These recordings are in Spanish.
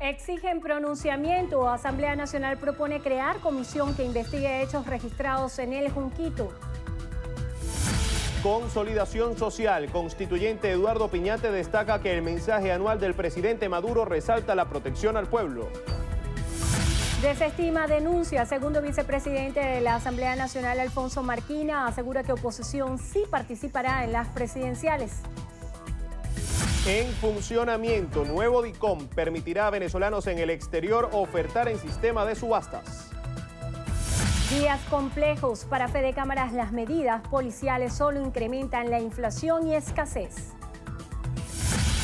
Exigen pronunciamiento. Asamblea Nacional propone crear comisión que investigue hechos registrados en el Junquito. Consolidación social. Constituyente Eduardo Piñate destaca que el mensaje anual del presidente Maduro resalta la protección al pueblo. Desestima denuncia. Segundo vicepresidente de la Asamblea Nacional, Alfonso Marquina, asegura que oposición sí participará en las presidenciales. En funcionamiento, nuevo DICOM permitirá a venezolanos en el exterior ofertar en sistema de subastas. Días complejos. Para Fede Cámaras, las medidas policiales solo incrementan la inflación y escasez.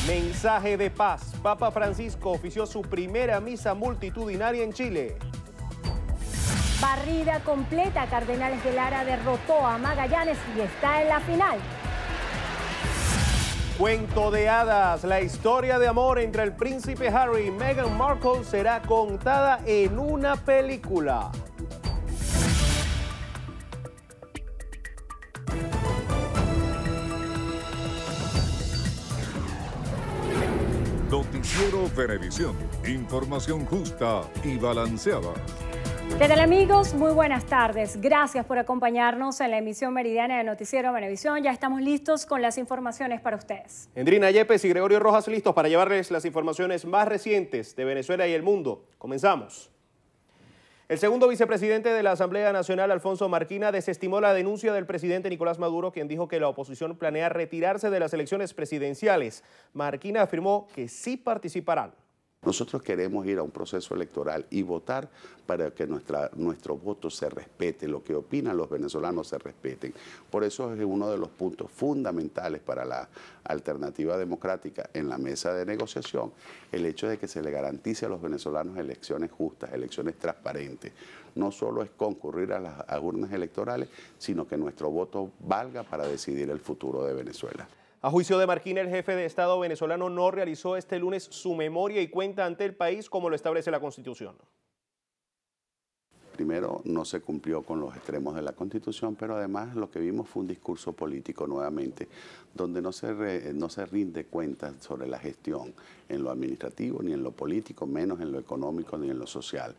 Mensaje de paz. Papa Francisco ofició su primera misa multitudinaria en Chile. Barrida completa. Cardenales de Lara derrotó a Magallanes y está en la final. Cuento de hadas. La historia de amor entre el príncipe Harry y Meghan Markle será contada en una película. Noticiero Venevisión. Información justa y balanceada. ¿Qué tal, amigos? Muy buenas tardes. Gracias por acompañarnos en la emisión meridiana de Noticiero Venevisión. Ya estamos listos con las informaciones para ustedes. Endrina Yepes y Gregorio Rojas listos para llevarles las informaciones más recientes de Venezuela y el mundo. Comenzamos. El segundo vicepresidente de la Asamblea Nacional, Alfonso Marquina, desestimó la denuncia del presidente Nicolás Maduro, quien dijo que la oposición planea retirarse de las elecciones presidenciales. Marquina afirmó que sí participarán. Nosotros queremos ir a un proceso electoral y votar para que nuestro voto se respete, lo que opinan los venezolanos se respeten. Por eso es uno de los puntos fundamentales para la alternativa democrática en la mesa de negociación, el hecho de que se le garantice a los venezolanos elecciones justas, elecciones transparentes. No solo es concurrir a las urnas electorales, sino que nuestro voto valga para decidir el futuro de Venezuela. A juicio de Marquina, el jefe de Estado venezolano no realizó este lunes su memoria y cuenta ante el país como lo establece la Constitución. Primero, no se cumplió con los extremos de la Constitución, pero además lo que vimos fue un discurso político nuevamente, donde no se rinde cuenta sobre la gestión en lo administrativo, ni en lo político, menos en lo económico, ni en lo social.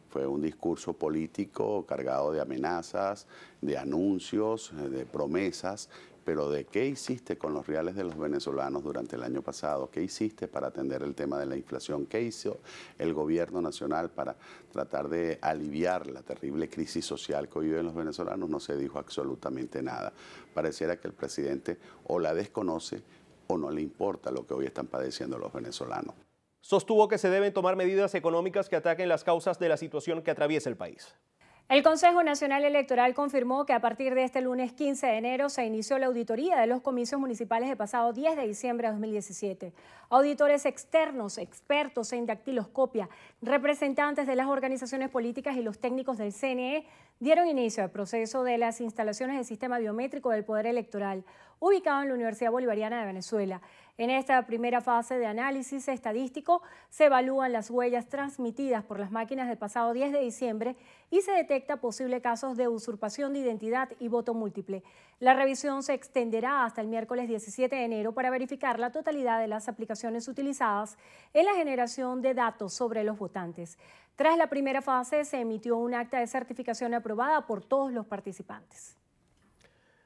Fue un discurso político cargado de amenazas, de anuncios, de promesas, pero de qué hiciste con los reales de los venezolanos durante el año pasado, qué hiciste para atender el tema de la inflación, qué hizo el gobierno nacional para tratar de aliviar la terrible crisis social que hoy viven los venezolanos, no se dijo absolutamente nada. Pareciera que el presidente o la desconoce o no le importa lo que hoy están padeciendo los venezolanos. Sostuvo que se deben tomar medidas económicas que ataquen las causas de la situación que atraviesa el país. El Consejo Nacional Electoral confirmó que a partir de este lunes 15 de enero se inició la auditoría de los comicios municipales del pasado 10 de diciembre de 2017. Auditores externos, expertos en dactiloscopia, representantes de las organizaciones políticas y los técnicos del CNE dieron inicio al proceso de las instalaciones del sistema biométrico del Poder Electoral, ubicado en la Universidad Bolivariana de Venezuela. En esta primera fase de análisis estadístico se evalúan las huellas transmitidas por las máquinas del pasado 10 de diciembre y se detecta posibles casos de usurpación de identidad y voto múltiple. La revisión se extenderá hasta el miércoles 17 de enero para verificar la totalidad de las aplicaciones utilizadas en la generación de datos sobre los votantes. Tras la primera fase se emitió un acta de certificación aprobada por todos los participantes.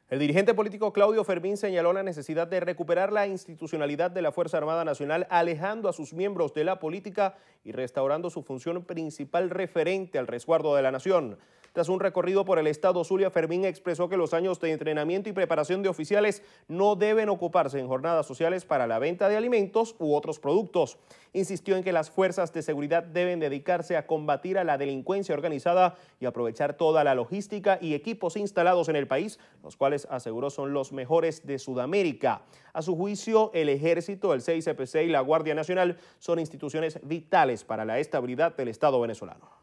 El dirigente político Claudio Fermín señaló la necesidad de recuperar la institucionalidad de la Fuerza Armada Nacional, alejando a sus miembros de la política y restaurando su función principal referente al resguardo de la nación. Tras un recorrido por el estado Zulia, Fermín expresó que los años de entrenamiento y preparación de oficiales no deben ocuparse en jornadas sociales para la venta de alimentos u otros productos. Insistió en que las fuerzas de seguridad deben dedicarse a combatir a la delincuencia organizada y aprovechar toda la logística y equipos instalados en el país, los cuales aseguró son los mejores de Sudamérica. A su juicio, el Ejército, el CICPC y la Guardia Nacional son instituciones vitales para la estabilidad del Estado venezolano.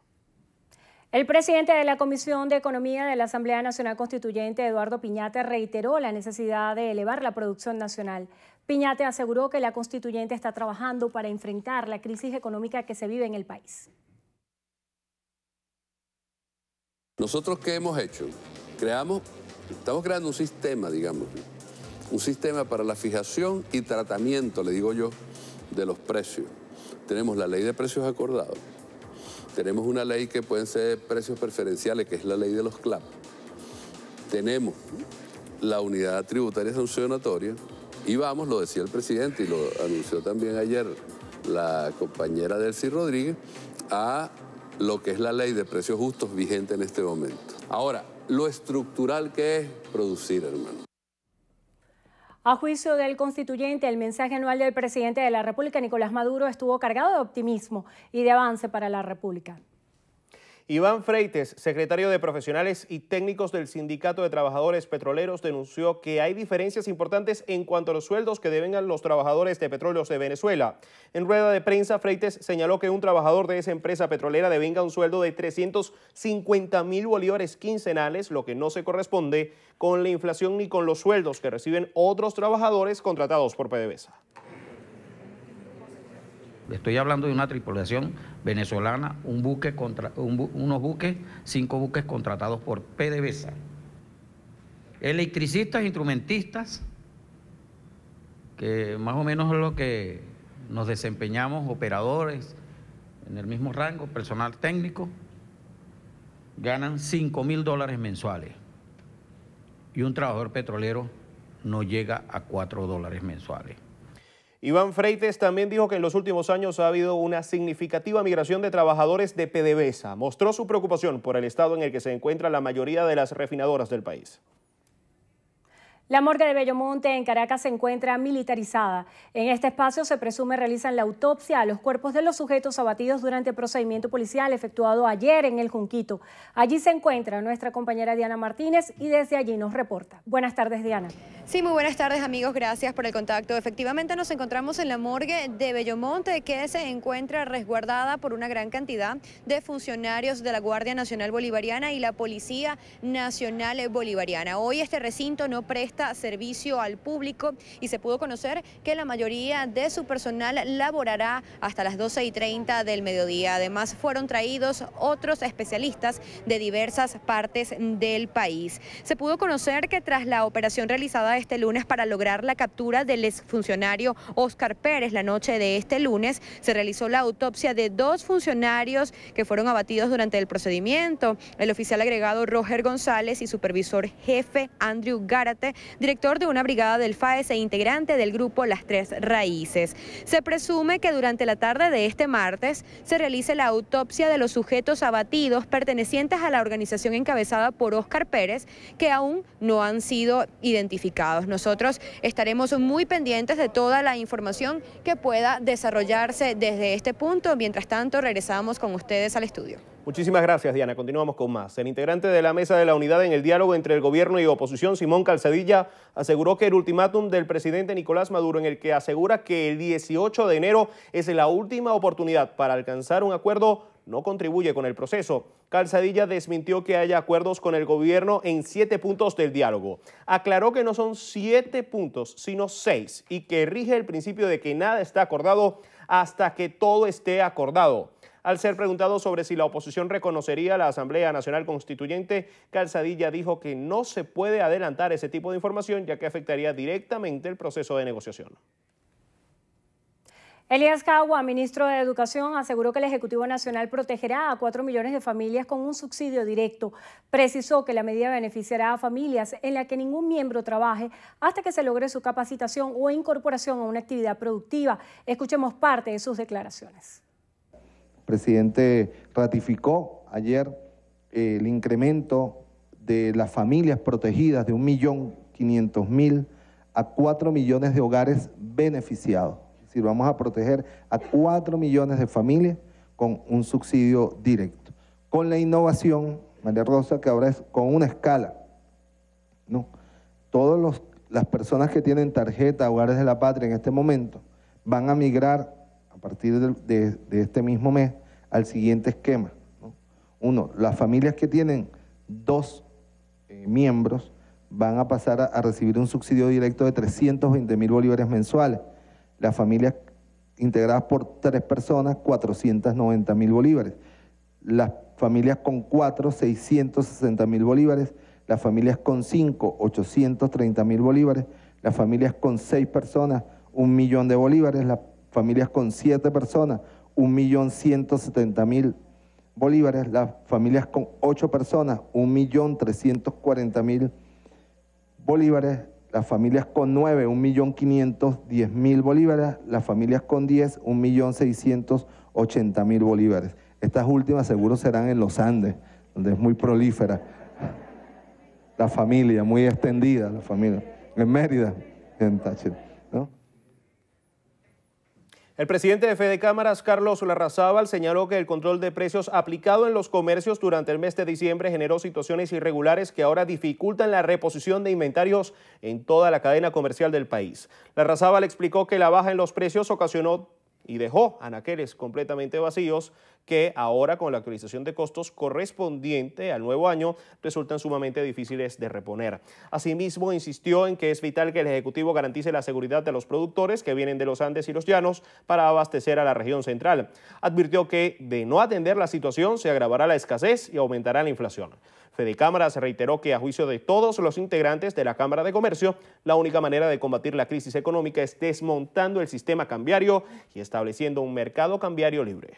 El presidente de la Comisión de Economía de la Asamblea Nacional Constituyente, Eduardo Piñate, reiteró la necesidad de elevar la producción nacional. Piñate aseguró que la constituyente está trabajando para enfrentar la crisis económica que se vive en el país. ¿Nosotros qué hemos hecho? Estamos creando un sistema, digamos, un sistema para la fijación y tratamiento, le digo yo, de los precios. Tenemos la ley de precios acordados, tenemos una ley que pueden ser precios preferenciales, que es la ley de los CLAP, tenemos la unidad tributaria sancionatoria y vamos, lo decía el presidente y lo anunció también ayer la compañera Delcy Rodríguez, a lo que es la ley de precios justos vigente en este momento. Ahora, lo estructural que es producir, hermano. A juicio del constituyente, el mensaje anual del presidente de la República, Nicolás Maduro, estuvo cargado de optimismo y de avance para la República. Iván Freites, secretario de Profesionales y Técnicos del Sindicato de Trabajadores Petroleros, denunció que hay diferencias importantes en cuanto a los sueldos que deben a los trabajadores de petróleos de Venezuela. En rueda de prensa, Freites señaló que un trabajador de esa empresa petrolera devenga un sueldo de 350.000 bolívares quincenales, lo que no se corresponde con la inflación ni con los sueldos que reciben otros trabajadores contratados por PDVSA. Estoy hablando de una tripulación venezolana, unos buques, 5 buques contratados por PDVSA. Electricistas, instrumentistas, que más o menos es lo que nos desempeñamos, operadores, en el mismo rango, personal técnico, ganan $5.000 mensuales. Y un trabajador petrolero no llega a $4 mensuales. Iván Freites también dijo que en los últimos años ha habido una significativa migración de trabajadores de PDVSA. Mostró su preocupación por el estado en el que se encuentra la mayoría de las refinadoras del país. La morgue de Bellomonte en Caracas se encuentra militarizada. En este espacio se presume realizan la autopsia a los cuerpos de los sujetos abatidos durante el procedimiento policial efectuado ayer en el Junquito. Allí se encuentra nuestra compañera Diana Martínez y desde allí nos reporta. Buenas tardes, Diana. Sí, muy buenas tardes, amigos. Gracias por el contacto. Efectivamente, nos encontramos en la morgue de Bellomonte, que se encuentra resguardada por una gran cantidad de funcionarios de la Guardia Nacional Bolivariana y la Policía Nacional Bolivariana. Hoy este recinto no presta servicio al público y se pudo conocer que la mayoría de su personal laborará hasta las 12:30 del mediodía. Además, fueron traídos otros especialistas de diversas partes del país. Se pudo conocer que tras la operación realizada este lunes para lograr la captura del exfuncionario Óscar Pérez la noche de este lunes, se realizó la autopsia de 2 funcionarios que fueron abatidos durante el procedimiento: el oficial agregado Roger González y supervisor jefe Andrew Gárate, director de una brigada del FAES e integrante del grupo Las Tres Raíces. Se presume que durante la tarde de este martes se realice la autopsia de los sujetos abatidos pertenecientes a la organización encabezada por Óscar Pérez, que aún no han sido identificados. Nosotros estaremos muy pendientes de toda la información que pueda desarrollarse desde este punto. Mientras tanto, regresamos con ustedes al estudio. Muchísimas gracias, Diana. Continuamos con más. El integrante de la Mesa de la Unidad en el diálogo entre el gobierno y oposición, Simón Calzadilla, aseguró que el ultimátum del presidente Nicolás Maduro, en el que asegura que el 18 de enero es la última oportunidad para alcanzar un acuerdo, no contribuye con el proceso. Calzadilla desmintió que haya acuerdos con el gobierno en 7 puntos del diálogo. Aclaró que no son 7 puntos, sino 6, y que rige el principio de que nada está acordado hasta que todo esté acordado. Al ser preguntado sobre si la oposición reconocería la Asamblea Nacional Constituyente, Calzadilla dijo que no se puede adelantar ese tipo de información, ya que afectaría directamente el proceso de negociación. Elías Cagua, ministro de Educación, aseguró que el Ejecutivo Nacional protegerá a 4 millones de familias con un subsidio directo. Precisó que la medida beneficiará a familias en las que ningún miembro trabaje hasta que se logre su capacitación o incorporación a una actividad productiva. Escuchemos parte de sus declaraciones. El presidente ratificó ayer el incremento de las familias protegidas de 1.500.000 a 4 millones de hogares beneficiados. Es decir, vamos a proteger a 4 millones de familias con un subsidio directo. Con la innovación, María Rosa, que ahora es con una escala, ¿no? Todas las personas que tienen tarjeta Hogares de la Patria en este momento van a migrar a partir de este mismo mes al siguiente esquema, ¿no? 1, las familias que tienen 2 miembros van a pasar a recibir un subsidio directo de 320.000 bolívares mensuales. Las familias integradas por 3 personas, 490.000 bolívares. Las familias con 4, 660.000 bolívares. Las familias con 5, 830.000 bolívares. Las familias con 6 personas, 1 millón de bolívares. Las familias con 7 personas, 1.170.000 bolívares, las familias con 8 personas, 1.340.000 bolívares, las familias con 9, 1.510.000 bolívares, las familias con 10, 1.680.000 bolívares. Estas últimas seguro serán en los Andes, donde es muy prolífera la familia, muy extendida la familia. En Mérida, en Táchira, ¿no? El presidente de Fedecámaras, Carlos Larrazábal, señaló que el control de precios aplicado en los comercios durante el mes de diciembre generó situaciones irregulares que ahora dificultan la reposición de inventarios en toda la cadena comercial del país. Larrazábal explicó que la baja en los precios ocasionó y dejó anaqueles completamente vacíos que ahora, con la actualización de costos correspondiente al nuevo año, resultan sumamente difíciles de reponer. Asimismo, insistió en que es vital que el Ejecutivo garantice la seguridad de los productores que vienen de los Andes y los Llanos para abastecer a la región central. Advirtió que, de no atender la situación, se agravará la escasez y aumentará la inflación. Fedecámaras reiteró que, a juicio de todos los integrantes de la Cámara de Comercio, la única manera de combatir la crisis económica es desmontando el sistema cambiario y estableciendo un mercado cambiario libre.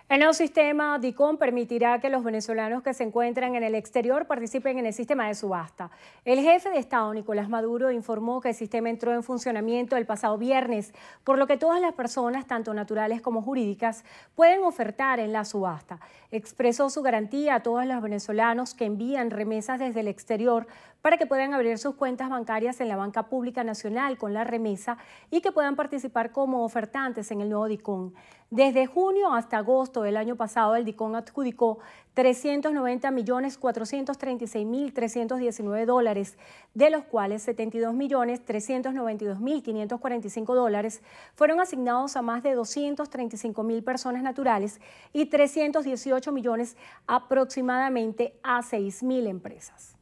El nuevo sistema DICOM permitirá que los venezolanos que se encuentran en el exterior participen en el sistema de subasta. El jefe de Estado, Nicolás Maduro, informó que el sistema entró en funcionamiento el pasado viernes, por lo que todas las personas, tanto naturales como jurídicas, pueden ofertar en la subasta. Expresó su garantía a todos los venezolanos que envían remesas desde el exterior para que puedan abrir sus cuentas bancarias en la Banca Pública Nacional con la remesa y que puedan participar como ofertantes en el nuevo DICOM. Desde junio hasta agosto del año pasado, el DICOM adjudicó $390.436.319, de los cuales $72.392.545 fueron asignados a más de 235.000 personas naturales y 318 millones aproximadamente a 6.000 empresas.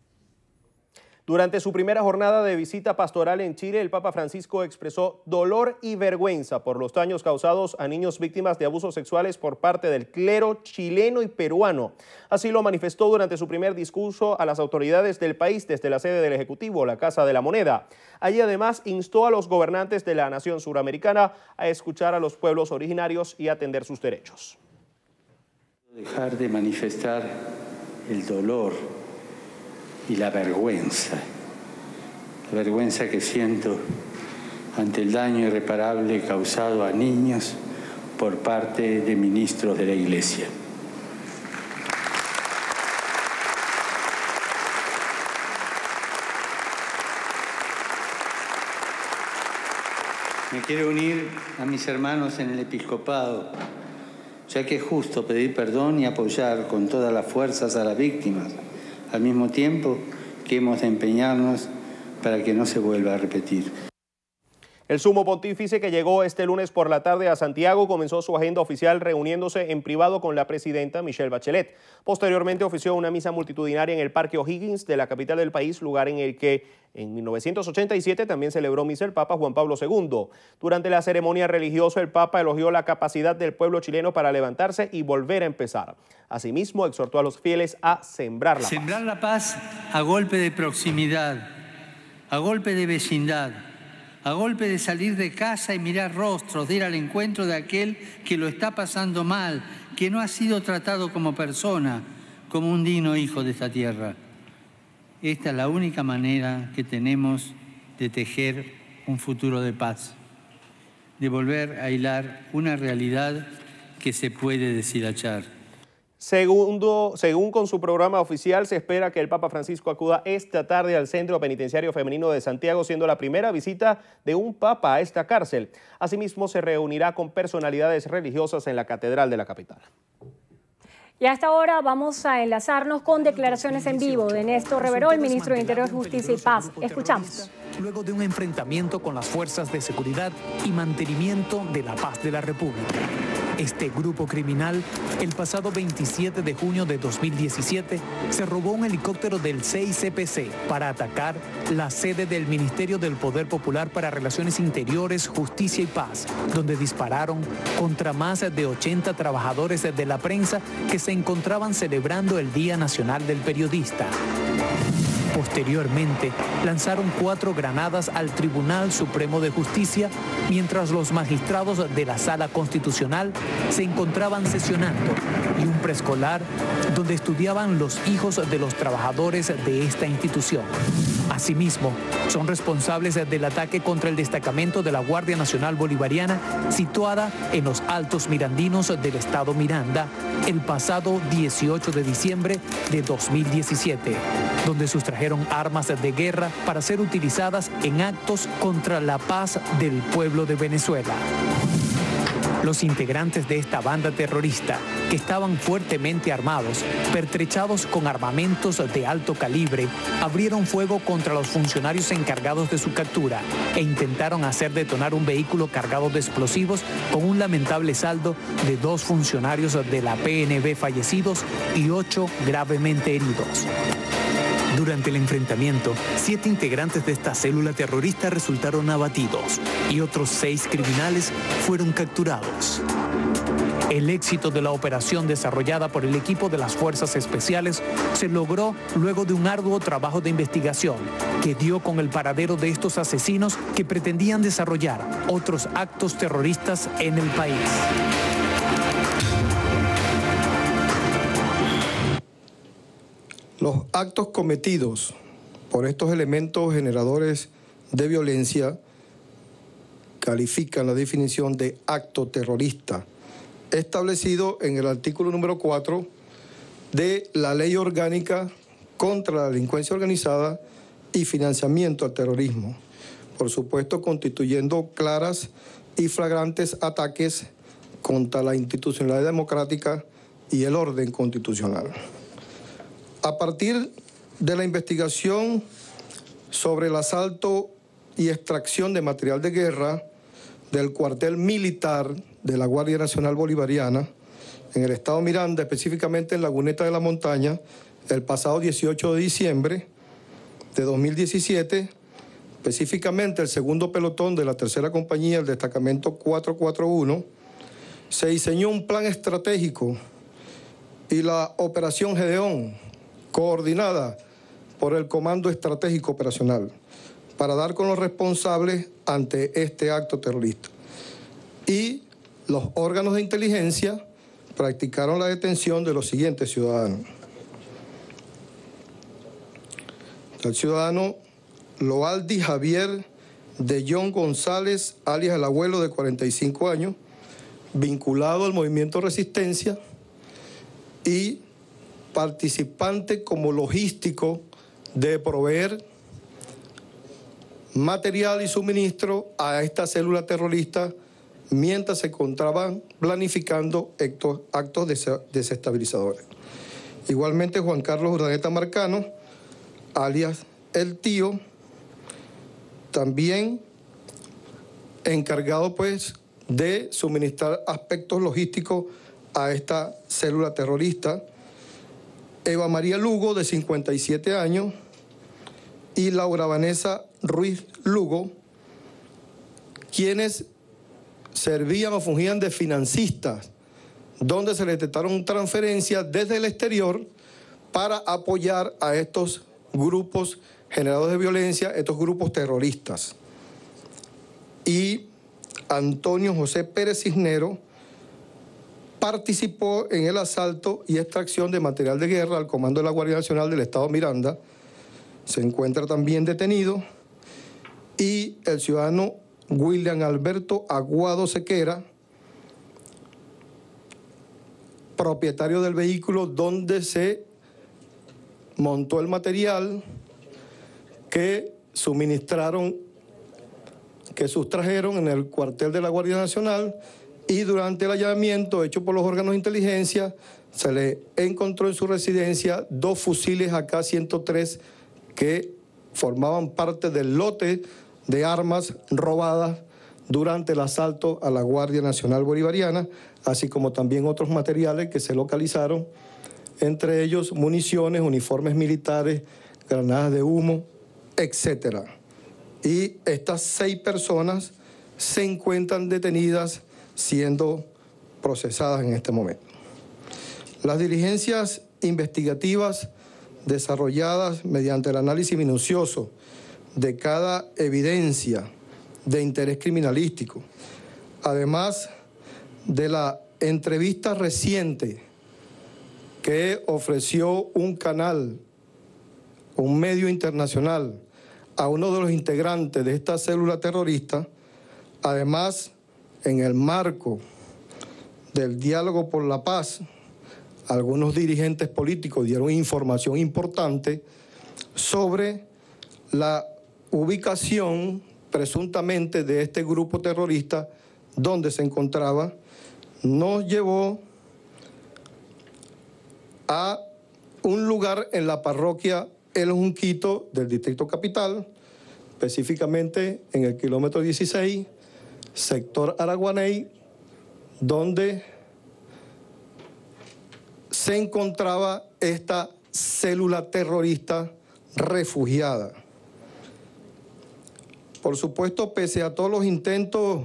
Durante su primera jornada de visita pastoral en Chile, el Papa Francisco expresó dolor y vergüenza por los daños causados a niños víctimas de abusos sexuales por parte del clero chileno y peruano. Así lo manifestó durante su primer discurso a las autoridades del país desde la sede del Ejecutivo, la Casa de la Moneda. Allí además instó a los gobernantes de la nación suramericana a escuchar a los pueblos originarios y atender sus derechos. Dejar de manifestar el dolor y la vergüenza que siento ante el daño irreparable causado a niños por parte de ministros de la Iglesia. Me quiero unir a mis hermanos en el episcopado, ya que es justo pedir perdón y apoyar con todas las fuerzas a las víctimas, al mismo tiempo que hemos de empeñarnos para que no se vuelva a repetir. El sumo pontífice, que llegó este lunes por la tarde a Santiago, comenzó su agenda oficial reuniéndose en privado con la presidenta Michelle Bachelet. Posteriormente ofició una misa multitudinaria en el Parque O'Higgins de la capital del país, lugar en el que en 1987 también celebró misa el Papa Juan Pablo II. Durante la ceremonia religiosa, el Papa elogió la capacidad del pueblo chileno para levantarse y volver a empezar. Asimismo, exhortó a los fieles a sembrar la paz. Sembrar la paz a golpe de proximidad, a golpe de vecindad, a golpe de salir de casa y mirar rostros, de ir al encuentro de aquel que lo está pasando mal, que no ha sido tratado como persona, como un digno hijo de esta tierra. Esta es la única manera que tenemos de tejer un futuro de paz, de volver a hilar una realidad que se puede deshilachar. Según con su programa oficial, se espera que el Papa Francisco acuda esta tarde al Centro Penitenciario Femenino de Santiago, siendo la primera visita de un papa a esta cárcel. Asimismo, se reunirá con personalidades religiosas en la Catedral de la capital. Y hasta ahora vamos a enlazarnos con declaraciones en vivo de Néstor Reverol, ministro de Interior, Justicia y Paz. Escuchamos. Luego de un enfrentamiento con las fuerzas de seguridad y mantenimiento de la paz de la República. Este grupo criminal, el pasado 27 de junio de 2017, se robó un helicóptero del CICPC para atacar la sede del Ministerio del Poder Popular para Relaciones Interiores, Justicia y Paz, donde dispararon contra más de 80 trabajadores de la prensa que se encontraban celebrando el Día Nacional del Periodista. Posteriormente, lanzaron 4 granadas al Tribunal Supremo de Justicia, mientras los magistrados de la Sala Constitucional se encontraban sesionando, y un preescolar donde estudiaban los hijos de los trabajadores de esta institución. Asimismo, son responsables del ataque contra el destacamento de la Guardia Nacional Bolivariana situada en los Altos Mirandinos del estado Miranda el pasado 18 de diciembre de 2017, donde sustrajeron armas de guerra para ser utilizadas en actos contra la paz del pueblo de Venezuela. Los integrantes de esta banda terrorista, que estaban fuertemente armados, pertrechados con armamentos de alto calibre, abrieron fuego contra los funcionarios encargados de su captura e intentaron hacer detonar un vehículo cargado de explosivos con un lamentable saldo de 2 funcionarios de la PNB fallecidos y 8 gravemente heridos. Durante el enfrentamiento, 7 integrantes de esta célula terrorista resultaron abatidos y otros 6 criminales fueron capturados. El éxito de la operación desarrollada por el equipo de las Fuerzas Especiales se logró luego de un arduo trabajo de investigación que dio con el paradero de estos asesinos que pretendían desarrollar otros actos terroristas en el país. Los actos cometidos por estos elementos generadores de violencia califican la definición de acto terrorista, establecido en el artículo número 4 de la Ley Orgánica contra la Delincuencia Organizada y Financiamiento al Terrorismo, por supuesto constituyendo claras y flagrantes ataques contra la institucionalidad democrática y el orden constitucional. A partir de la investigación sobre el asalto y extracción de material de guerra del cuartel militar de la Guardia Nacional Bolivariana en el estado Miranda, específicamente en Laguneta de la Montaña, el pasado 18 de diciembre de 2017, específicamente el segundo pelotón de la tercera compañía, el destacamento 441, se diseñó un plan estratégico y la Operación Gedeón, coordinada por el Comando Estratégico Operacional, para dar con los responsables ante este acto terrorista. Y los órganos de inteligencia practicaron la detención de los siguientes ciudadanos. El ciudadano Loaldi Javier de John González, alias el abuelo, de 45 años, vinculado al movimiento Resistencia y participante como logístico de proveer material y suministro a esta célula terrorista mientras se encontraban planificando actos desestabilizadores. Igualmente Juan Carlos Urdaneta Marcano, alias El Tío, también encargado pues de suministrar aspectos logísticos a esta célula terrorista. Eva María Lugo, de 57 años, y Laura Vanessa Ruiz Lugo, quienes servían o fungían de financistas, donde se les detectaron transferencias desde el exterior para apoyar a estos grupos generadores de violencia, estos grupos terroristas. Y Antonio José Pérez Cisnero participó en el asalto y extracción de material de guerra al Comando de la Guardia Nacional del estado Miranda. Se encuentra también detenido. Y el ciudadano William Alberto Aguado Sequera, propietario del vehículo donde se montó el material que suministraron, que sustrajeron en el cuartel de la Guardia Nacional. Y durante el allanamiento hecho por los órganos de inteligencia, se le encontró en su residencia 2 fusiles AK-103 que formaban parte del lote de armas robadas durante el asalto a la Guardia Nacional Bolivariana, así como también otros materiales que se localizaron, entre ellos municiones, uniformes militares, granadas de humo, etc. Y estas 6 personas se encuentran detenidas siendo procesadas en este momento. Las diligencias investigativas desarrolladas mediante el análisis minucioso de cada evidencia de interés criminalístico, además de la entrevista reciente que ofreció un canal, un medio internacional, a uno de los integrantes de esta célula terrorista, además, en el marco del diálogo por la paz, algunos dirigentes políticos dieron información importante sobre la ubicación presuntamente de este grupo terrorista, donde se encontraba, nos llevó a un lugar en la parroquia El Junquito del Distrito Capital, específicamente en el kilómetro 16, sector Araguaney, donde se encontraba esta célula terrorista refugiada. Por supuesto, pese a todos los intentos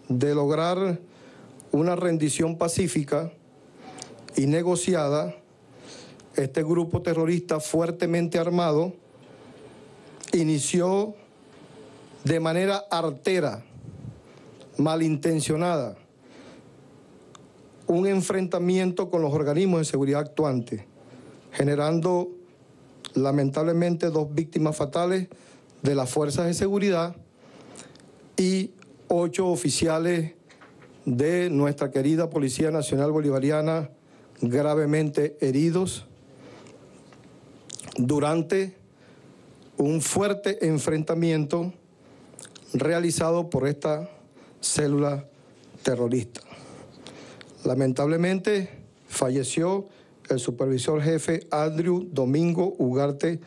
de lograr una rendición pacífica y negociada, este grupo terrorista fuertemente armado inició de manera artera, malintencionada, un enfrentamiento con los organismos de seguridad actuantes, generando lamentablemente 2 víctimas fatales de las fuerzas de seguridad y 8 oficiales de nuestra querida Policía Nacional Bolivariana gravemente heridos durante un fuerte enfrentamiento realizado por esta célula terrorista. Lamentablemente falleció el supervisor jefe Andrew Domingo Ugarte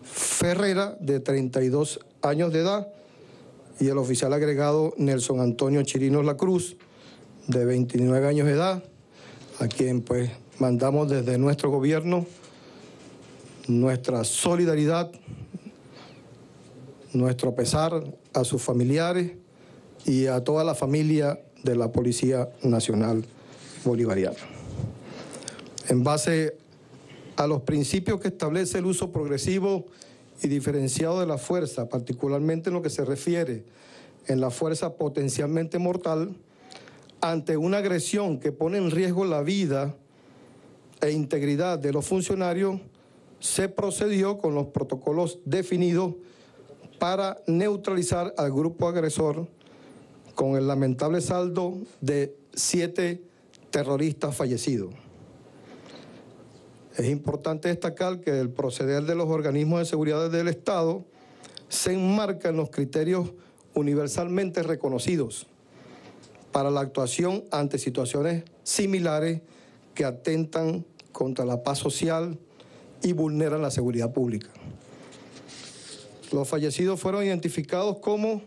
Ferrera, de 32 años de edad, y el oficial agregado Nelson Antonio Chirinos La Cruz, de 29 años de edad, a quien pues mandamos desde nuestro gobierno nuestra solidaridad, nuestro pesar a sus familiares y a toda la familia de la Policía Nacional Bolivariana. En base a los principios que establece el uso progresivo y diferenciado de la fuerza, particularmente en lo que se refiere en la fuerza potencialmente mortal, ante una agresión que pone en riesgo la vida e integridad de los funcionarios, se procedió con los protocolos definidos para neutralizar al grupo agresor, con el lamentable saldo de 7 terroristas fallecidos. Es importante destacar que el proceder de los organismos de seguridad del Estado se enmarca en los criterios universalmente reconocidos para la actuación ante situaciones similares que atentan contra la paz social y vulneran la seguridad pública. Los fallecidos fueron identificados como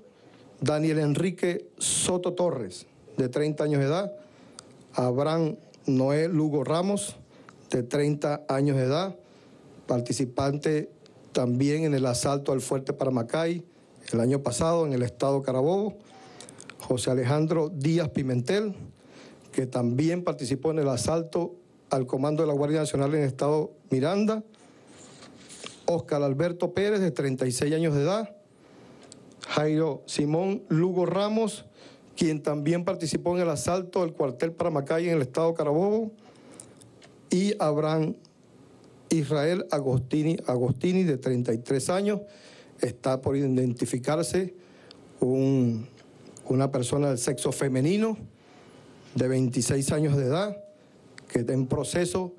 Daniel Enrique Soto Torres, de 30 años de edad, Abraham Noé Lugo Ramos, de 30 años de edad, participante también en el asalto al Fuerte Paramacay el año pasado en el estado Carabobo, José Alejandro Díaz Pimentel, que también participó en el asalto al comando de la Guardia Nacional en el estado Miranda, Óscar Alberto Pérez, de 36 años de edad, Jairo Simón Lugo Ramos, quien también participó en el asalto al cuartel Paramacay en el estado Carabobo, y Abraham Israel Agostini, de 33 años. Está por identificarse una persona del sexo femenino de 26 años de edad, que está en proceso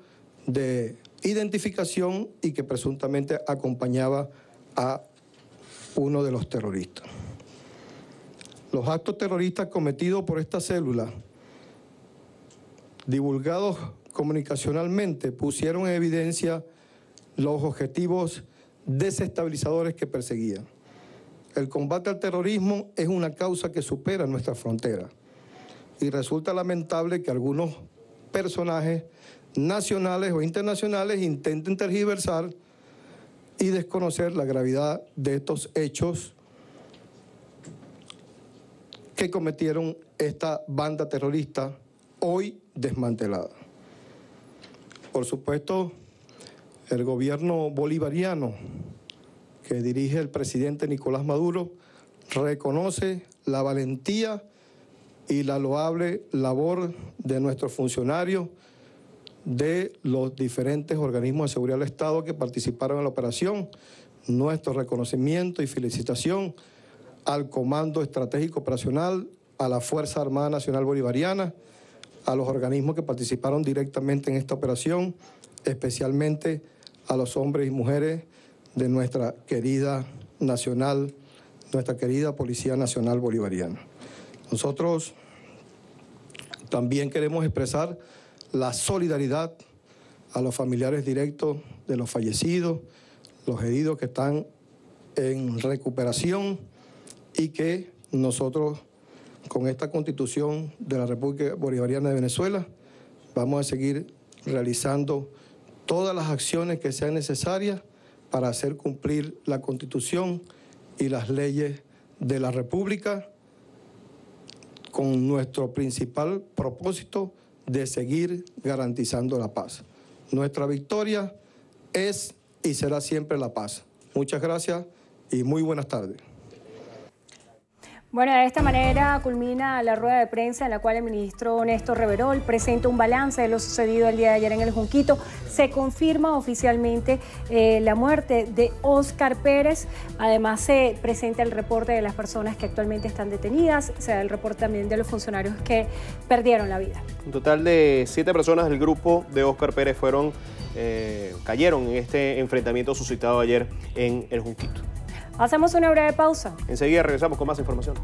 de identificación y que presuntamente acompañaba a uno de los terroristas. Los actos terroristas cometidos por esta célula, divulgados comunicacionalmente, pusieron en evidencia los objetivos desestabilizadores que perseguían. El combate al terrorismo es una causa que supera nuestra frontera y resulta lamentable que algunos personajes nacionales o internacionales intenten tergiversar y desconocer la gravedad de estos hechos que cometieron esta banda terrorista hoy desmantelada. Por supuesto, el gobierno bolivariano que dirige el presidente Nicolás Maduro reconoce la valentía y la loable labor de nuestros funcionarios de los diferentes organismos de seguridad del Estado que participaron en la operación. Nuestro reconocimiento y felicitación al Comando Estratégico Operacional, a la Fuerza Armada Nacional Bolivariana, a los organismos que participaron directamente en esta operación, especialmente a los hombres y mujeres de nuestra querida Policía Nacional Bolivariana. Nosotros también queremos expresar la solidaridad a los familiares directos de los fallecidos, los heridos que están en recuperación y que nosotros, con esta Constitución de la República Bolivariana de Venezuela, vamos a seguir realizando todas las acciones que sean necesarias para hacer cumplir la Constitución y las leyes de la República, con nuestro principal propósito de seguir garantizando la paz. Nuestra victoria es y será siempre la paz. Muchas gracias y muy buenas tardes. Bueno, de esta manera culmina la rueda de prensa en la cual el ministro Néstor Reverol presenta un balance de lo sucedido el día de ayer en el Junquito. Se confirma oficialmente la muerte de Óscar Pérez. Además, se presenta el reporte de las personas que actualmente están detenidas. Se da el reporte también de los funcionarios que perdieron la vida. Un total de 7 personas del grupo de Óscar Pérez cayeron en este enfrentamiento suscitado ayer en el Junquito. Hacemos una breve pausa. Enseguida regresamos con más información.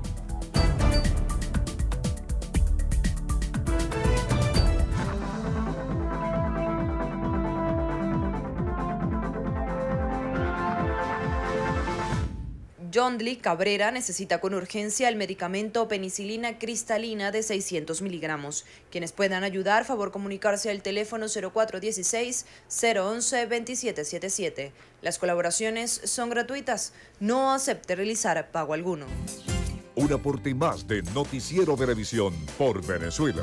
Yondli Cabrera necesita con urgencia el medicamento penicilina cristalina de 600 miligramos. Quienes puedan ayudar, favor comunicarse al teléfono 0416-011-2777. Las colaboraciones son gratuitas. No acepte realizar pago alguno. Un aporte más de Noticiero Venevisión por Venezuela.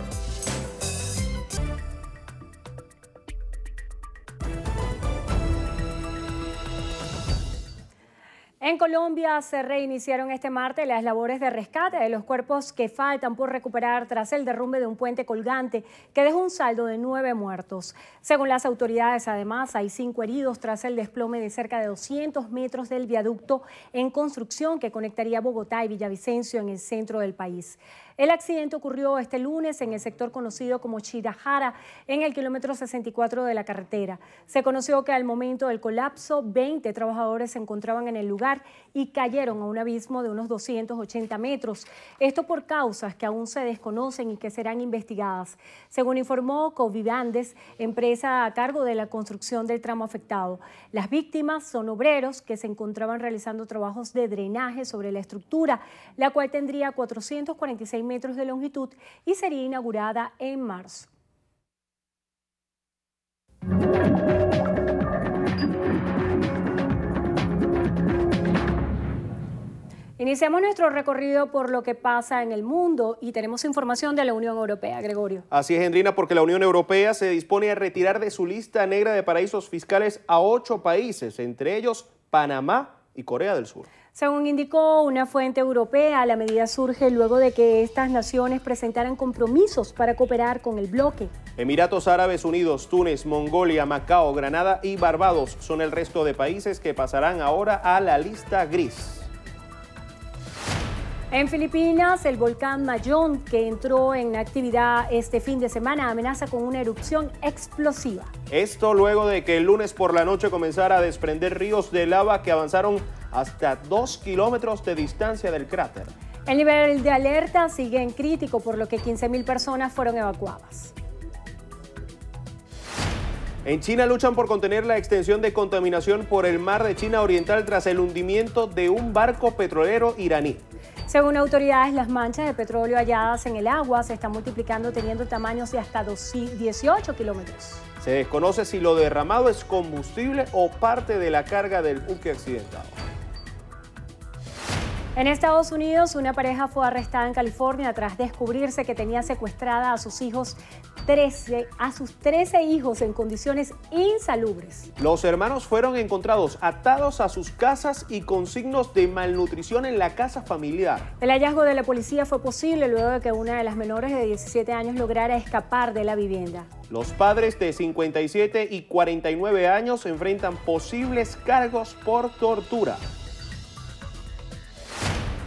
En Colombia se reiniciaron este martes las labores de rescate de los cuerpos que faltan por recuperar tras el derrumbe de un puente colgante que dejó un saldo de 9 muertos. Según las autoridades, además, hay 5 heridos tras el desplome de cerca de 200 metros del viaducto en construcción que conectaría Bogotá y Villavicencio en el centro del país. El accidente ocurrió este lunes en el sector conocido como Chirajara, en el kilómetro 64 de la carretera. Se conoció que al momento del colapso, 20 trabajadores se encontraban en el lugar y cayeron a un abismo de unos 280 metros. Esto por causas que aún se desconocen y que serán investigadas. Según informó Covivandes, empresa a cargo de la construcción del tramo afectado. Las víctimas son obreros que se encontraban realizando trabajos de drenaje sobre la estructura, la cual tendría 446 metros de longitud y sería inaugurada en marzo. Iniciamos nuestro recorrido por lo que pasa en el mundo y tenemos información de la Unión Europea. Gregorio. Así es, Hendrina, porque la Unión Europea se dispone a retirar de su lista negra de paraísos fiscales a 8 países, entre ellos Panamá y Corea del Sur. Según indicó una fuente europea, la medida surge luego de que estas naciones presentaran compromisos para cooperar con el bloque. Emiratos Árabes Unidos, Túnez, Mongolia, Macao, Granada y Barbados son el resto de países que pasarán ahora a la lista gris. En Filipinas, el volcán Mayón, que entró en actividad este fin de semana, amenaza con una erupción explosiva. Esto luego de que el lunes por la noche comenzara a desprender ríos de lava que avanzaron hasta 2 kilómetros de distancia del cráter. El nivel de alerta sigue en crítico, por lo que 15.000 personas fueron evacuadas. En China luchan por contener la extensión de contaminación por el mar de China Oriental tras el hundimiento de un barco petrolero iraní. Según autoridades, las manchas de petróleo halladas en el agua se están multiplicando teniendo tamaños de hasta 18 kilómetros. Se desconoce si lo derramado es combustible o parte de la carga del buque accidentado. En Estados Unidos, una pareja fue arrestada en California tras descubrirse que tenía secuestrada a sus 13 hijos en condiciones insalubres. Los hermanos fueron encontrados atados a sus casas y con signos de malnutrición en la casa familiar. El hallazgo de la policía fue posible luego de que una de las menores de 17 años lograra escapar de la vivienda. Los padres de 57 y 49 años enfrentan posibles cargos por tortura.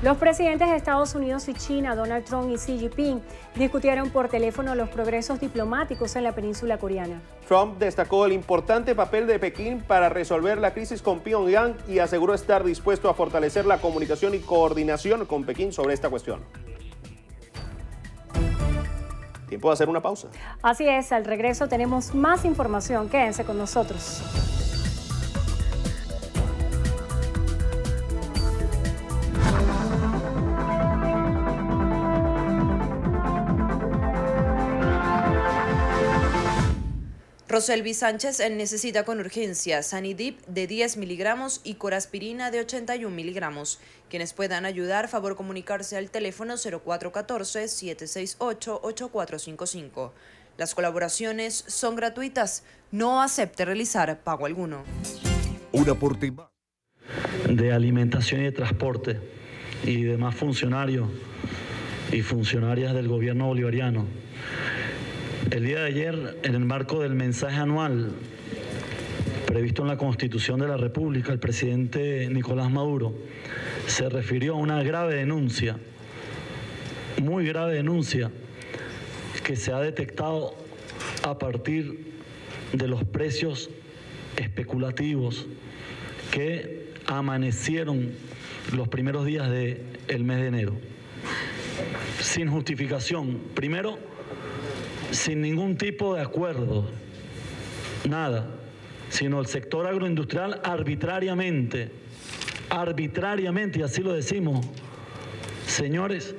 Los presidentes de Estados Unidos y China, Donald Trump y Xi Jinping, discutieron por teléfono los progresos diplomáticos en la península coreana. Trump destacó el importante papel de Pekín para resolver la crisis con Pyongyang y aseguró estar dispuesto a fortalecer la comunicación y coordinación con Pekín sobre esta cuestión. Tiempo de hacer una pausa. Así es, al regreso tenemos más información. Quédense con nosotros. Roselvi Sánchez necesita con urgencia Sanidip de 10 miligramos y coraspirina de 81 miligramos. Quienes puedan ayudar, favor comunicarse al teléfono 0414-768-8455. Las colaboraciones son gratuitas. No acepte realizar pago alguno. Un aporte de alimentación y de transporte y demás funcionarios y funcionarias del gobierno bolivariano. El día de ayer, en el marco del mensaje anual previsto en la Constitución de la República, el presidente Nicolás Maduro se refirió a una grave denuncia, muy grave denuncia, que se ha detectado a partir de los precios especulativos que amanecieron los primeros días del mes de enero. Sin justificación. Primero, sin ningún tipo de acuerdo, nada, sino el sector agroindustrial arbitrariamente, y así lo decimos. Señores,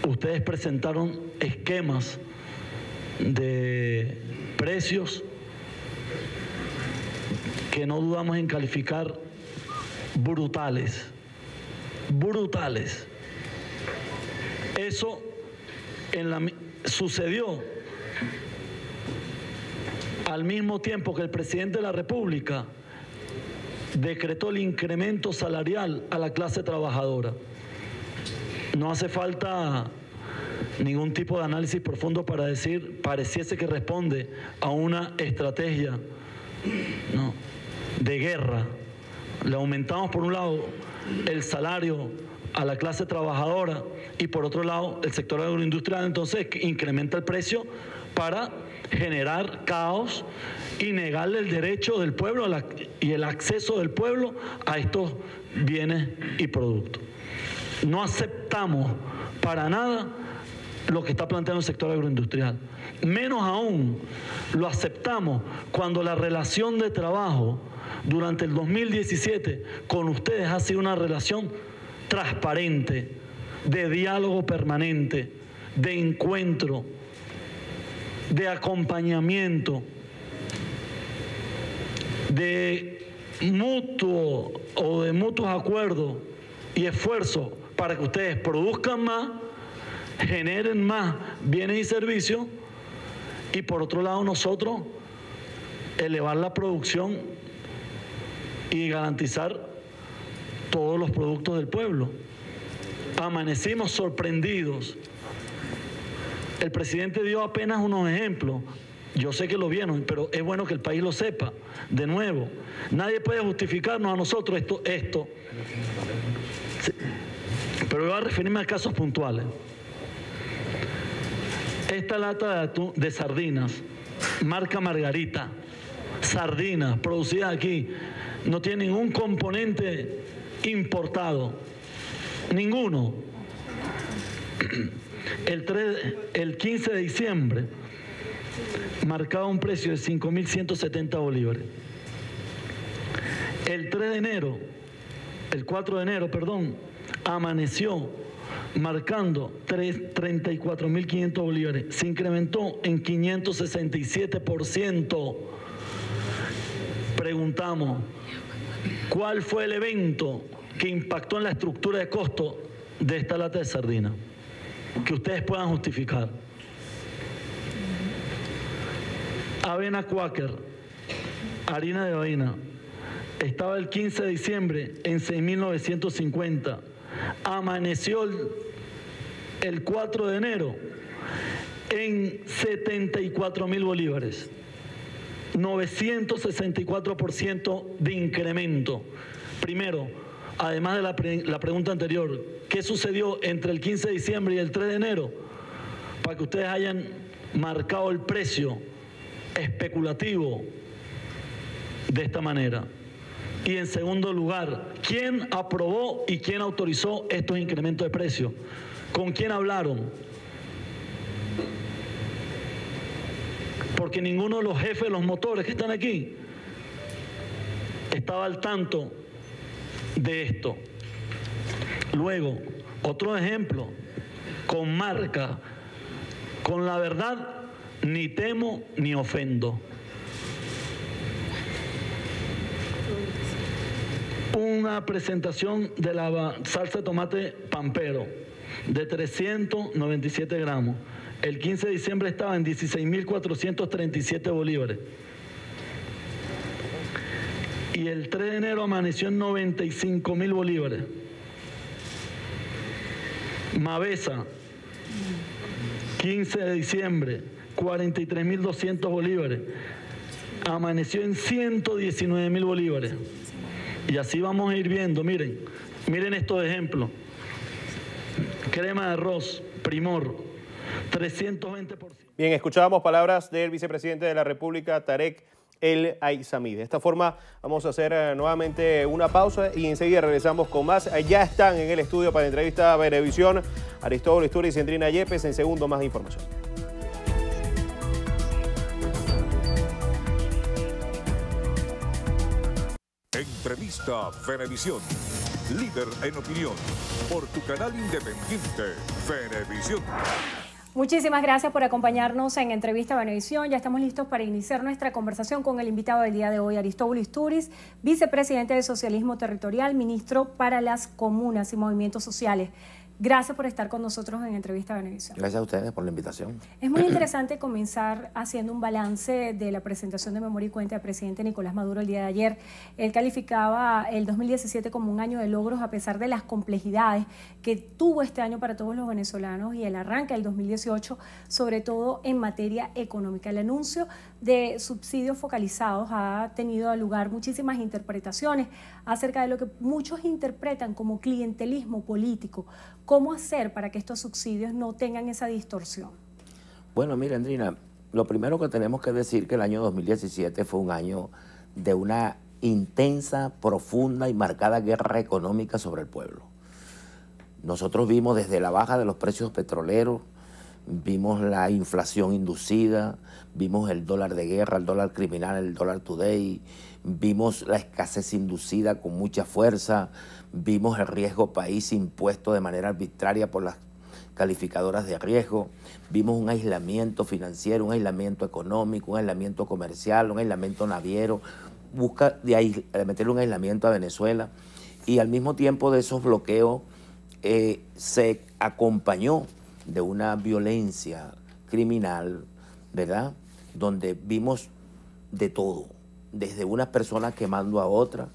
ustedes presentaron esquemas de precios que no dudamos en calificar brutales. Eso sucedió al mismo tiempo que el presidente de la República decretó el incremento salarial a la clase trabajadora. No hace falta ningún tipo de análisis profundo para decir, pareciese que responde a una estrategia, ¿no?, de guerra. Le aumentamos por un lado el salario a la clase trabajadora y por otro lado el sector agroindustrial, entonces incrementa el precio para generar caos y negarle el derecho del pueblo y el acceso del pueblo a estos bienes y productos. No aceptamos para nada lo que está planteando el sector agroindustrial. Menos aún lo aceptamos cuando la relación de trabajo durante el 2017 con ustedes ha sido una relación transparente, de diálogo permanente, de encuentro, de acompañamiento, de mutuos acuerdos y esfuerzos para que ustedes produzcan más, generen más bienes y servicios y por otro lado nosotros elevar la producción y garantizar todos los productos del pueblo. Amanecimos sorprendidos. El presidente dio apenas unos ejemplos. Yo sé que lo vieron, pero es bueno que el país lo sepa. De nuevo, nadie puede justificarnos a nosotros esto. Sí. Pero voy a referirme a casos puntuales. Esta lata de sardinas, marca Margarita, sardinas producidas aquí, no tiene ningún componente importado, ninguno. El 15 de diciembre marcaba un precio de 5.170 bolívares. El 4 de enero, amaneció marcando 34.500 bolívares. Se incrementó en 567%. Preguntamos, ¿cuál fue el evento que impactó en la estructura de costo de esta lata de sardina, que ustedes puedan justificar. Avena Quaker, harina de avena, estaba el 15 de diciembre en 6.950, amaneció el 4 de enero en 74.000 bolívares, 964% de incremento. Primero, además de la pregunta anterior, ¿qué sucedió entre el 15 de diciembre y el 3 de enero? Para que ustedes hayan marcado el precio especulativo de esta manera. Y en segundo lugar, ¿quién aprobó y quién autorizó estos incrementos de precio? ¿Con quién hablaron? Porque ninguno de los jefes de los motores que están aquí estaba al tanto de esto. Luego, otro ejemplo, con marca, con la verdad, ni temo ni ofendo. Una presentación de la salsa de tomate Pampero de 397 gramos. El 15 de diciembre estaba en 16.437 bolívares. Y el 3 de enero amaneció en 95.000 bolívares. Mavesa, 15 de diciembre, 43.200 bolívares. Amaneció en 119.000 bolívares. Y así vamos a ir viendo, miren estos ejemplos. Crema de arroz, Primor, 320%. Bien, escuchábamos palabras del vicepresidente de la República, Tarek El Aizami. De esta forma vamos a hacer nuevamente una pausa y enseguida regresamos con más. Ya están en el estudio para entrevista a Venevisión Aristóbulo Isturiz y Sandrina Yepes. En segundo, más información. Entrevista Venevisión, líder en opinión, por tu canal independiente, Venevisión. Muchísimas gracias por acompañarnos en Entrevista Venevisión. Ya estamos listos para iniciar nuestra conversación con el invitado del día de hoy, Aristóbulo Isturiz, vicepresidente de Socialismo Territorial, ministro para las Comunas y Movimientos Sociales. Gracias por estar con nosotros en Entrevista Venevisión. Gracias a ustedes por la invitación. Es muy interesante comenzar haciendo un balance de la presentación de memoria y cuenta del presidente Nicolás Maduro el día de ayer. Él calificaba el 2017 como un año de logros a pesar de las complejidades que tuvo este año para todos los venezolanos y el arranque del 2018, sobre todo en materia económica. El anuncio de subsidios focalizados ha tenido lugar muchísimas interpretaciones acerca de lo que muchos interpretan como clientelismo político. ¿Cómo hacer para que estos subsidios no tengan esa distorsión? Bueno, mira, Andrina, lo primero que tenemos que decir que el año 2017 fue un año de una intensa, profunda y marcada guerra económica sobre el pueblo. Nosotros vimos desde la baja de los precios petroleros, vimos la inflación inducida, vimos el dólar de guerra, el dólar criminal, el dólar today, vimos la escasez inducida con mucha fuerza, vimos el riesgo país impuesto de manera arbitraria por las calificadoras de riesgo, vimos un aislamiento financiero, un aislamiento económico, un aislamiento comercial, un aislamiento naviero, busca de meterle un aislamiento a Venezuela, y al mismo tiempo de esos bloqueos se acompañó de una violencia criminal, ¿verdad? Donde vimos de todo, desde unas personas quemando a otras,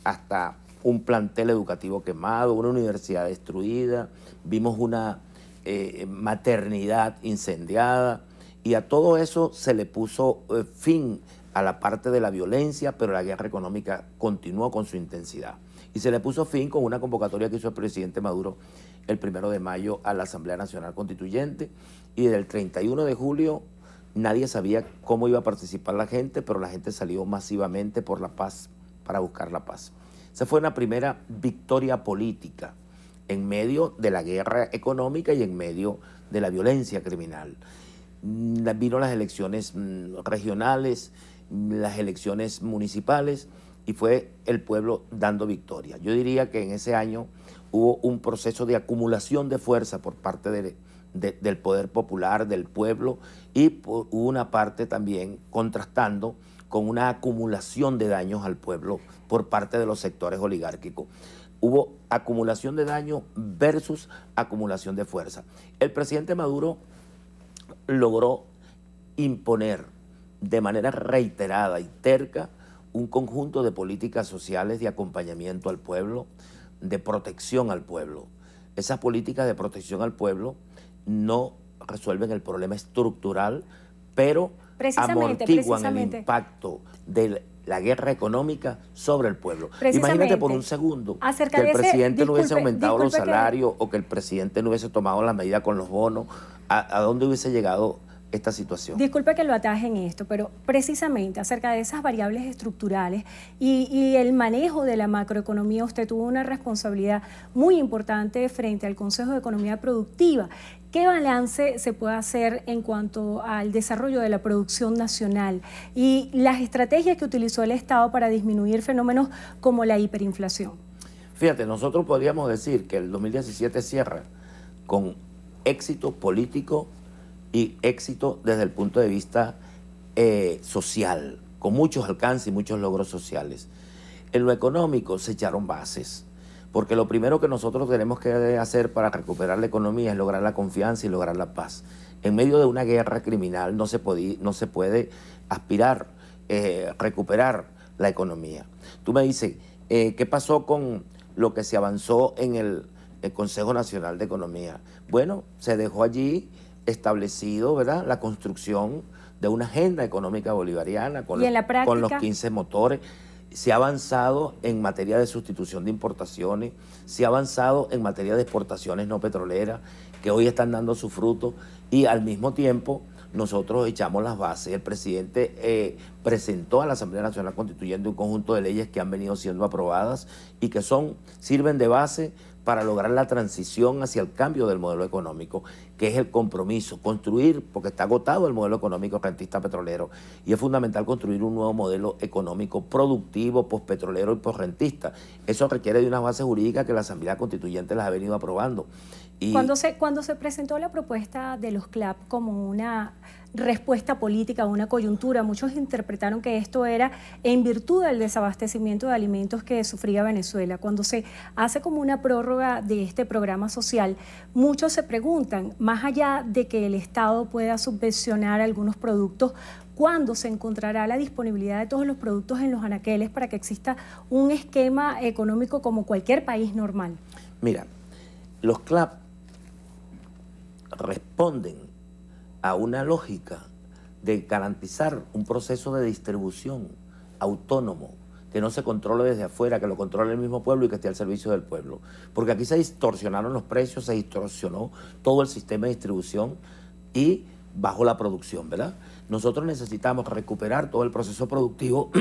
hasta un plantel educativo quemado, una universidad destruida, vimos una maternidad incendiada, y a todo eso se le puso fin a la parte de la violencia, pero la guerra económica continuó con su intensidad. Y se le puso fin con una convocatoria que hizo el presidente Maduro el 1 de mayo a la Asamblea Nacional Constituyente, y desde el 31 de julio nadie sabía cómo iba a participar la gente, pero la gente salió masivamente por la paz, para buscar la paz. Esa fue una primera victoria política en medio de la guerra económica y en medio de la violencia criminal. Vino las elecciones regionales, las elecciones municipales, y fue el pueblo dando victoria. Yo diría que en ese año hubo un proceso de acumulación de fuerza por parte del poder popular, del pueblo, y hubo una parte también contrastando con una acumulación de daños al pueblo por parte de los sectores oligárquicos. Hubo acumulación de daño versus acumulación de fuerza. El presidente Maduro logró imponer de manera reiterada y terca un conjunto de políticas sociales de acompañamiento al pueblo, de protección al pueblo. Esas políticas de protección al pueblo no resuelven el problema estructural, pero amortiguan el impacto de la guerra económica sobre el pueblo. Imagínate por un segundo que el presidente no hubiese aumentado los salarios o que el presidente no hubiese tomado la medida con los bonos, ¿a dónde hubiese llegado esta situación? Disculpe que lo ataje en esto, pero precisamente acerca de esas variables estructurales y el manejo de la macroeconomía, usted tuvo una responsabilidad muy importante frente al Consejo de Economía Productiva. ¿Qué balance se puede hacer en cuanto al desarrollo de la producción nacional y las estrategias que utilizó el Estado para disminuir fenómenos como la hiperinflación? Fíjate, nosotros podríamos decir que el 2017 cierra con éxito político y éxito desde el punto de vista social, con muchos alcances y muchos logros sociales. En lo económico se echaron bases, porque lo primero que nosotros tenemos que hacer para recuperar la economía es lograr la confianza y lograr la paz. En medio de una guerra criminal no se puede aspirar recuperar la economía. Tú me dices, ¿qué pasó con lo que se avanzó en el Consejo Nacional de Economía? Bueno, se dejó allí establecido, ¿verdad?, la construcción de una agenda económica bolivariana con los 15 motores. Se ha avanzado en materia de sustitución de importaciones, se ha avanzado en materia de exportaciones no petroleras, que hoy están dando su fruto, y al mismo tiempo nosotros echamos las bases. El presidente presentó a la Asamblea Nacional Constituyente un conjunto de leyes que han venido siendo aprobadas y que sirven de base para lograr la transición hacia el cambio del modelo económico, que es el compromiso, construir, porque está agotado el modelo económico rentista petrolero, y es fundamental construir un nuevo modelo económico productivo, postpetrolero y postrentista. Eso requiere de una base jurídica que la Asamblea Constituyente las ha venido aprobando. Y cuando se presentó la propuesta de los CLAP como una respuesta política a una coyuntura, muchos interpretaron que esto era en virtud del desabastecimiento de alimentos que sufría Venezuela. Cuando se hace como una prórroga de este programa social, muchos se preguntan, más allá de que el Estado pueda subvencionar algunos productos, ¿cuándo se encontrará la disponibilidad de todos los productos en los anaqueles para que exista un esquema económico como cualquier país normal? Mira, los CLAP responden a una lógica de garantizar un proceso de distribución autónomo, que no se controle desde afuera, que lo controle el mismo pueblo y que esté al servicio del pueblo. Porque aquí se distorsionaron los precios, se distorsionó todo el sistema de distribución y bajó la producción, ¿verdad? Nosotros necesitamos recuperar todo el proceso productivo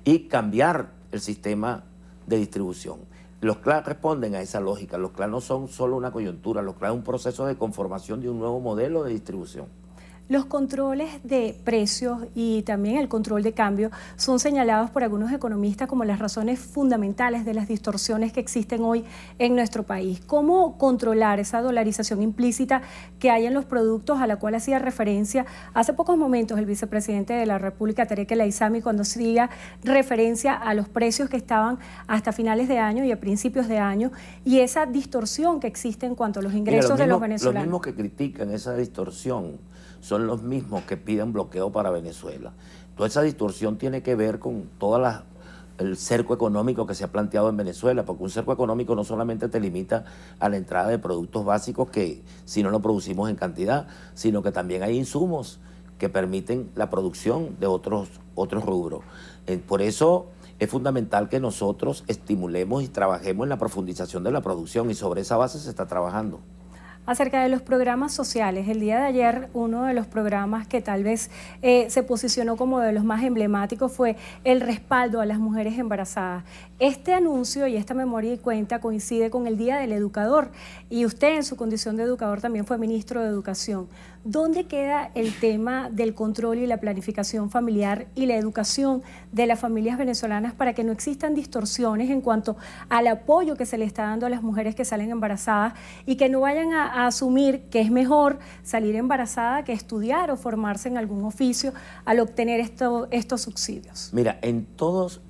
y cambiar el sistema de distribución. Los CLAP responden a esa lógica. Los CLAP no son solo una coyuntura, los CLAP es un proceso de conformación de un nuevo modelo de distribución. Los controles de precios y también el control de cambio son señalados por algunos economistas como las razones fundamentales de las distorsiones que existen hoy en nuestro país. ¿Cómo controlar esa dolarización implícita que hay en los productos a la cual hacía referencia hace pocos momentos el vicepresidente de la República, Tarek El Aissami, cuando hacía referencia a los precios que estaban hasta finales de año y a principios de año y esa distorsión que existe en cuanto a los ingresos de los venezolanos? Los mismos que critican esa distorsión son los mismos que piden bloqueo para Venezuela. Toda esa distorsión tiene que ver con todo el cerco económico que se ha planteado en Venezuela, porque un cerco económico no solamente te limita a la entrada de productos básicos que si no lo producimos en cantidad, sino que también hay insumos que permiten la producción de otros rubros. Por eso es fundamental que nosotros estimulemos y trabajemos en la profundización de la producción y sobre esa base se está trabajando. Acerca de los programas sociales, el día de ayer uno de los programas que tal vez se posicionó como de los más emblemáticos fue el respaldo a las mujeres embarazadas. Este anuncio y esta memoria y cuenta coincide con el Día del Educador y usted en su condición de educador también fue ministro de Educación. ¿Dónde queda el tema del control y la planificación familiar y la educación de las familias venezolanas para que no existan distorsiones en cuanto al apoyo que se le está dando a las mujeres que salen embarazadas y que no vayan a asumir que es mejor salir embarazada que estudiar o formarse en algún oficio al obtener estos subsidios? Mira, en todos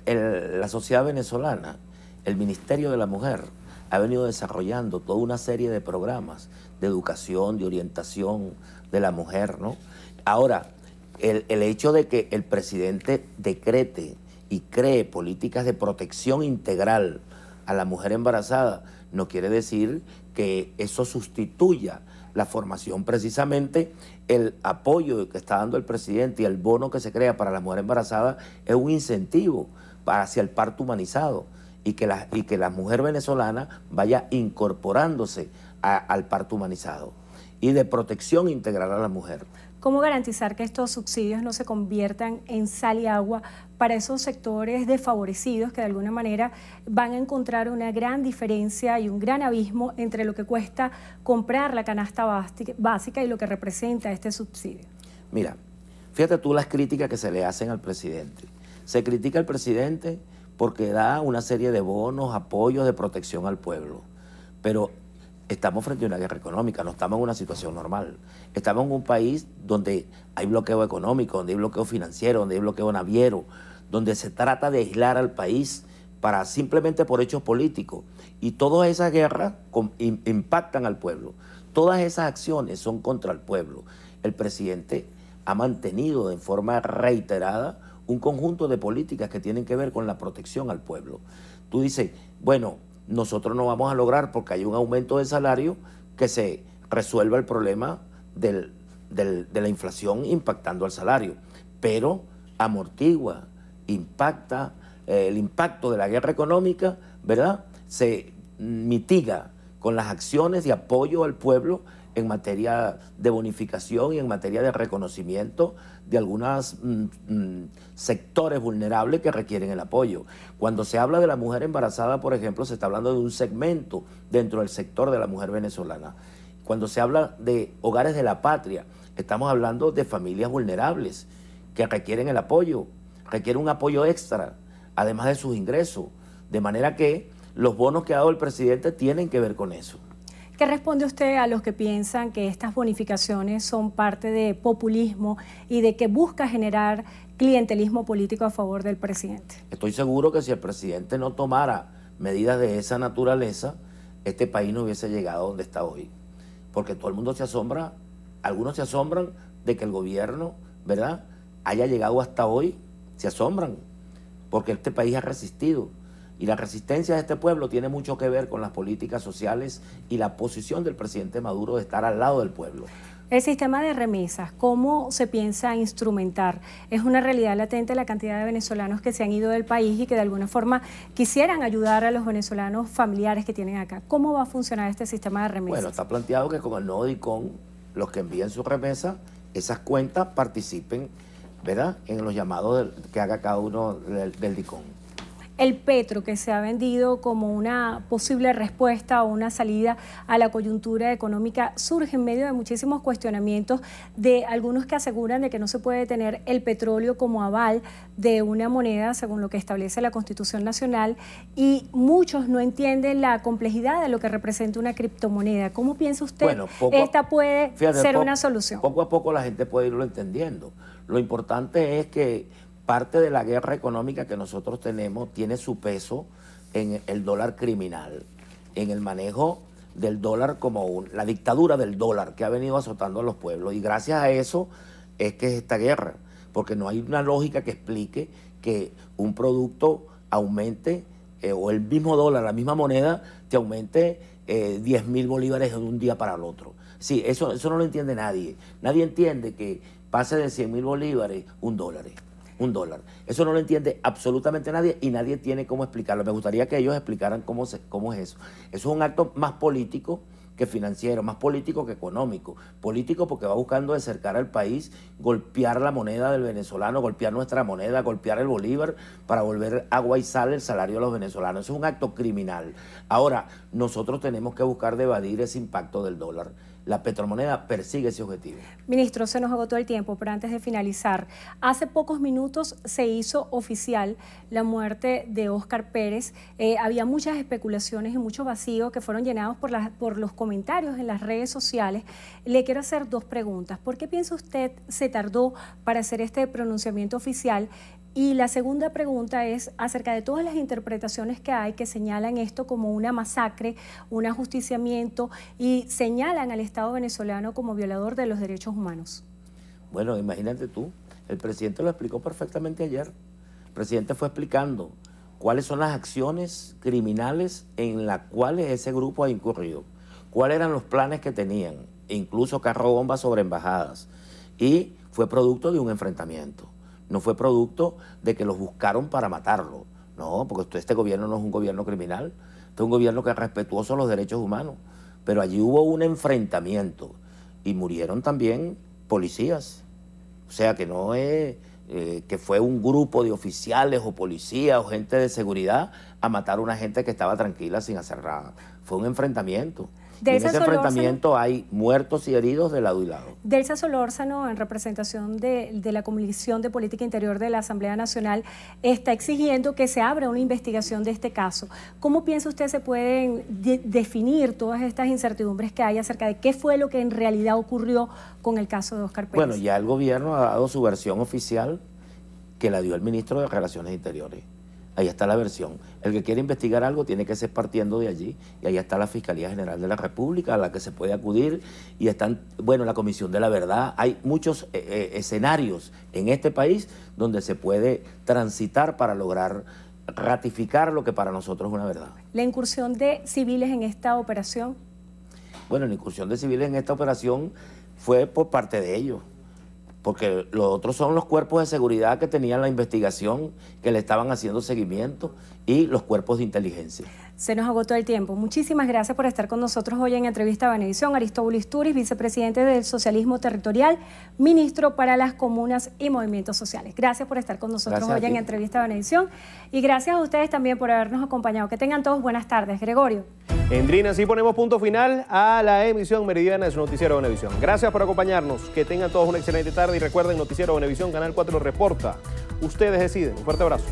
la sociedad venezolana el Ministerio de la Mujer ha venido desarrollando toda una serie de programas de educación, de orientación de la mujer, ¿no? Ahora, el hecho de que el presidente decrete y cree políticas de protección integral a la mujer embarazada no quiere decir que eso sustituya la formación. Precisamente el apoyo que está dando el presidente y el bono que se crea para la mujer embarazada es un incentivo hacia el parto humanizado y que la mujer venezolana vaya incorporándose al parto humanizado y de protección integral a la mujer. ¿Cómo garantizar que estos subsidios no se conviertan en sal y agua para esos sectores desfavorecidos que de alguna manera van a encontrar una gran diferencia y un gran abismo entre lo que cuesta comprar la canasta básica y lo que representa este subsidio? Mira, fíjate tú las críticas que se le hacen al presidente. Se critica al presidente porque da una serie de bonos, apoyos de protección al pueblo, pero estamos frente a una guerra económica, no estamos en una situación normal. Estamos en un país donde hay bloqueo económico, donde hay bloqueo financiero, donde hay bloqueo naviero, donde se trata de aislar al país simplemente por hechos políticos. Y todas esas guerras impactan al pueblo. Todas esas acciones son contra el pueblo. El presidente ha mantenido en forma reiterada un conjunto de políticas que tienen que ver con la protección al pueblo. Tú dices, bueno, nosotros no vamos a lograr porque hay un aumento de salario que se resuelva el problema de la inflación impactando al salario, pero amortigua, impacta el impacto de la guerra económica, ¿verdad? Se mitiga con las acciones de apoyo al pueblo en materia de bonificación y en materia de reconocimiento de algunos sectores vulnerables que requieren el apoyo. Cuando se habla de la mujer embarazada, por ejemplo, se está hablando de un segmento dentro del sector de la mujer venezolana. Cuando se habla de hogares de la patria, estamos hablando de familias vulnerables que requieren el apoyo, requieren un apoyo extra, además de sus ingresos. De manera que los bonos que ha dado el presidente tienen que ver con eso. ¿Qué responde usted a los que piensan que estas bonificaciones son parte de populismo y de que busca generar clientelismo político a favor del presidente? Estoy seguro que si el presidente no tomara medidas de esa naturaleza, este país no hubiese llegado donde está hoy. Porque todo el mundo se asombra, algunos se asombran de que el gobierno, ¿verdad?, haya llegado hasta hoy, se asombran, porque este país ha resistido. Y la resistencia de este pueblo tiene mucho que ver con las políticas sociales y la posición del presidente Maduro de estar al lado del pueblo. El sistema de remesas, ¿cómo se piensa instrumentar? Es una realidad latente la cantidad de venezolanos que se han ido del país y que de alguna forma quisieran ayudar a los venezolanos familiares que tienen acá. ¿Cómo va a funcionar este sistema de remesas? Bueno, está planteado que con el nuevo DICON, los que envíen su remesa, esas cuentas participen, ¿verdad?, en los llamados que haga cada uno del DICON. El petro, que se ha vendido como una posible respuesta o una salida a la coyuntura económica, surge en medio de muchísimos cuestionamientos de algunos que aseguran de que no se puede tener el petróleo como aval de una moneda según lo que establece la Constitución Nacional, y muchos no entienden la complejidad de lo que representa una criptomoneda. ¿Cómo piensa usted esta puede ser una solución? Poco a poco la gente puede irlo entendiendo. Lo importante es que parte de la guerra económica que nosotros tenemos tiene su peso en el dólar criminal, en el manejo del dólar como la dictadura del dólar que ha venido azotando a los pueblos. Y gracias a eso es que es esta guerra, porque no hay una lógica que explique que un producto aumente, o el mismo dólar, la misma moneda, te aumente 10.000 bolívares de un día para el otro. Sí, eso no lo entiende nadie. Nadie entiende que pase de 100.000 bolívares $1. $1. Eso no lo entiende absolutamente nadie y nadie tiene cómo explicarlo. Me gustaría que ellos explicaran cómo es eso. Eso es un acto más político que financiero, más político que económico. Político porque va buscando acercar al país, golpear la moneda del venezolano, golpear nuestra moneda, golpear el bolívar para volver agua y sal el salario de los venezolanos. Eso es un acto criminal. Ahora, nosotros tenemos que buscar de evadir ese impacto del dólar. La petromoneda persigue ese objetivo. Ministro, se nos agotó el tiempo, pero antes de finalizar, hace pocos minutos se hizo oficial la muerte de Óscar Pérez. Había muchas especulaciones y mucho vacío que fueron llenados por los comentarios en las redes sociales. Le quiero hacer dos preguntas. ¿Por qué piensa usted se tardó para hacer este pronunciamiento oficial? Y la segunda pregunta es acerca de todas las interpretaciones que hay que señalan esto como una masacre, un ajusticiamiento y señalan al Estado venezolano como violador de los derechos humanos. Bueno, imagínate tú, el presidente lo explicó perfectamente ayer. El presidente fue explicando cuáles son las acciones criminales en las cuales ese grupo ha incurrido, cuáles eran los planes que tenían, incluso carro bomba sobre embajadas. Y fue producto de un enfrentamiento. No fue producto de que los buscaron para matarlo. No, porque este gobierno no es un gobierno criminal. Este es un gobierno que es respetuoso de los derechos humanos. Pero allí hubo un enfrentamiento y murieron también policías. O sea, que no es que fue un grupo de oficiales o policías o gente de seguridad a matar a una gente que estaba tranquila sin hacer nada. Fue un enfrentamiento. Y en ese enfrentamiento hay muertos y heridos de lado y lado. Delsa Solórzano, en representación de la Comisión de Política Interior de la Asamblea Nacional, está exigiendo que se abra una investigación de este caso. ¿Cómo piensa usted se pueden definir todas estas incertidumbres que hay acerca de qué fue lo que en realidad ocurrió con el caso de Óscar Pérez? Bueno, ya el gobierno ha dado su versión oficial, que la dio el ministro de Relaciones Interiores. Ahí está la versión. El que quiere investigar algo tiene que ser partiendo de allí. Y ahí está la Fiscalía General de la República, a la que se puede acudir. Y están, bueno, la Comisión de la Verdad. Hay muchos escenarios en este país donde se puede transitar para lograr ratificar lo que para nosotros es una verdad. ¿La incursión de civiles en esta operación? Bueno, la incursión de civiles en esta operación fue por parte de ellos. Porque los otros son los cuerpos de seguridad que tenían la investigación, que le estaban haciendo seguimiento, y los cuerpos de inteligencia. Se nos agotó el tiempo. Muchísimas gracias por estar con nosotros hoy en Entrevista a Venevisión. Aristóbulo Isturiz, vicepresidente del Socialismo Territorial, ministro para las Comunas y Movimientos Sociales. Gracias por estar con nosotros hoy en Entrevista a Venevisión. Y gracias a ustedes también por habernos acompañado. Que tengan todos buenas tardes. Gregorio. Endrina, así ponemos punto final a la emisión meridiana de su Noticiero Venevisión. Gracias por acompañarnos. Que tengan todos una excelente tarde y recuerden, Noticiero Venevisión, Canal 4 reporta. Ustedes deciden. Un fuerte abrazo.